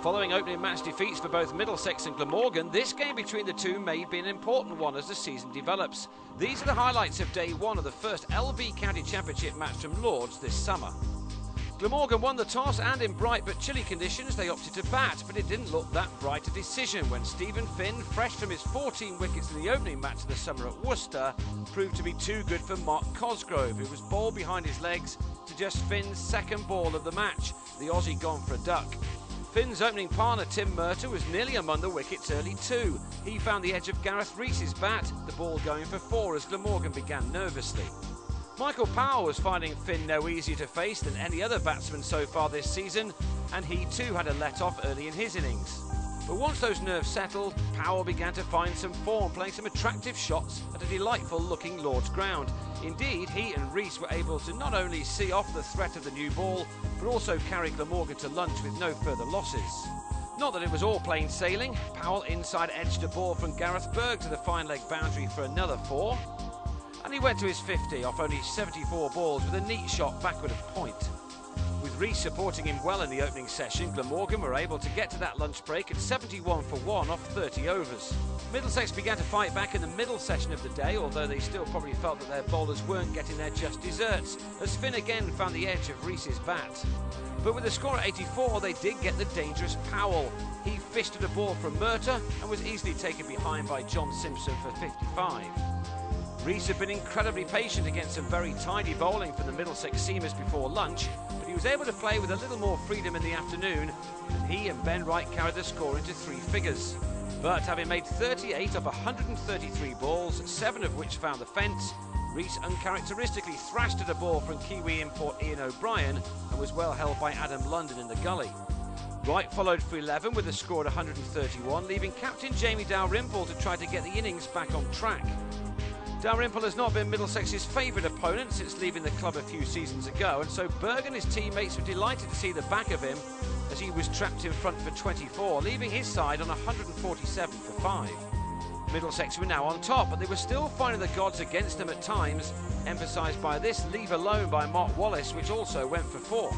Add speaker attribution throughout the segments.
Speaker 1: Following opening match defeats for both Middlesex and Glamorgan, this game between the two may be an important one as the season develops. These are the highlights of day one of the first LV County Championship match from Lords this summer. Glamorgan won the toss and in bright but chilly conditions they opted to bat, but it didn't look that bright a decision when Stephen Finn, fresh from his 14 wickets in the opening match of the summer at Worcester, proved to be too good for Mark Cosgrove, who was bowled behind his legs to just Finn's second ball of the match, the Aussie gone for a duck. Finn's opening partner Tim Murtagh was nearly among the wickets early too. He found the edge of Gareth Rees's bat, the ball going for 4 as Glamorgan began nervously. Michael Powell was finding Finn no easier to face than any other batsman so far this season, and he too had a let-off early in his innings. But once those nerves settled, Powell began to find some form, playing some attractive shots at a delightful-looking Lord's ground. Indeed, he and Rees were able to not only see off the threat of the new ball, but also carry Glamorgan to lunch with no further losses. Not that it was all plain sailing. Powell inside edged a ball from Gareth Berg to the fine leg boundary for another 4. And he went to his 50 off only 74 balls with a neat shot backward of point. With Rees supporting him well in the opening session, Glamorgan were able to get to that lunch break at 71 for 1 off 30 overs. Middlesex began to fight back in the middle session of the day, although they still probably felt that their bowlers weren't getting their just desserts, as Finn again found the edge of Rees's bat. But with the score at 84, they did get the dangerous Powell. He fished at a ball from Murtagh and was easily taken behind by John Simpson for 55. Rees had been incredibly patient against some very tidy bowling from the Middlesex seamers before lunch, but he was able to play with a little more freedom in the afternoon, and he and Ben Wright carried the score into 3 figures. But having made 38 of 133 balls, 7 of which found the fence, Rees uncharacteristically thrashed at a ball from Kiwi import Ian O'Brien and was well held by Adam London in the gully. Wright followed for 11 with a score at 131, leaving captain Jamie Dalrymple to try to get the innings back on track. Dalrymple has not been Middlesex's favourite opponent since leaving the club a few seasons ago, and so Berg and his teammates were delighted to see the back of him as he was trapped in front for 24, leaving his side on 147 for 5. Middlesex were now on top, but they were still finding the gods against them at times, emphasised by this leave alone by Mark Wallace, which also went for 4.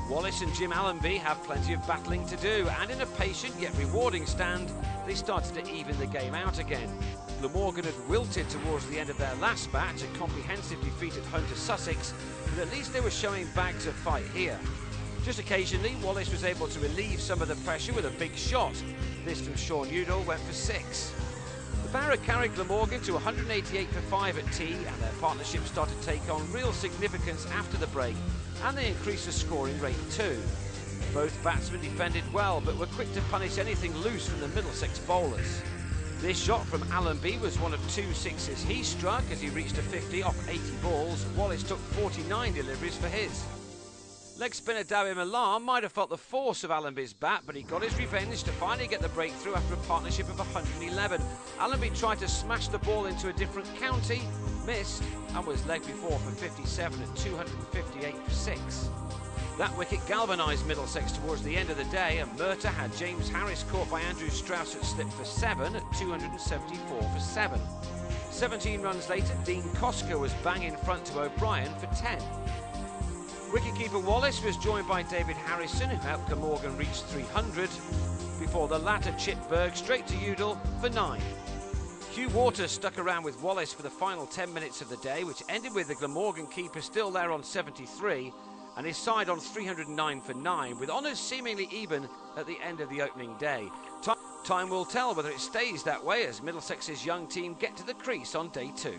Speaker 1: Wallace and Jim Allenby have plenty of battling to do, and in a patient yet rewarding stand, they started to even the game out again. Glamorgan had wilted towards the end of their last match, a comprehensive defeat at home to Sussex, but at least they were showing bags of fight here. Just occasionally, Wallace was able to relieve some of the pressure with a big shot. This from Sean Udall went for 6. The Barra carried Glamorgan to 188 for 5 at tea, and their partnership started to take on real significance after the break, and they increased the scoring rate too. Both batsmen defended well, but were quick to punish anything loose from the Middlesex bowlers. This shot from Allenby was one of 2 sixes he struck as he reached a 50 off 80 balls. Wallace took 49 deliveries for his. Leg spinner David Millar might have felt the force of Allenby's bat, but he got his revenge to finally get the breakthrough after a partnership of 111. Allenby tried to smash the ball into a different county, missed, and was legged before for 57 at 258 for 6. That wicket galvanised Middlesex towards the end of the day, and Murtagh had James Harris caught by Andrew Strauss at slip for 7 at 274 for 7. 17 runs later, Dean Koska was bang in front to O'Brien for 10. Wicketkeeper Wallace was joined by David Harrison, who helped Glamorgan reach 300, before the latter chipped Berg straight to Udall for 9. Hugh Waters stuck around with Wallace for the final 10 minutes of the day, which ended with the Glamorgan keeper still there on 73, and his side on 309 for 9, with honours seemingly even at the end of the opening day. Time will tell whether it stays that way as Middlesex's young team get to the crease on day 2.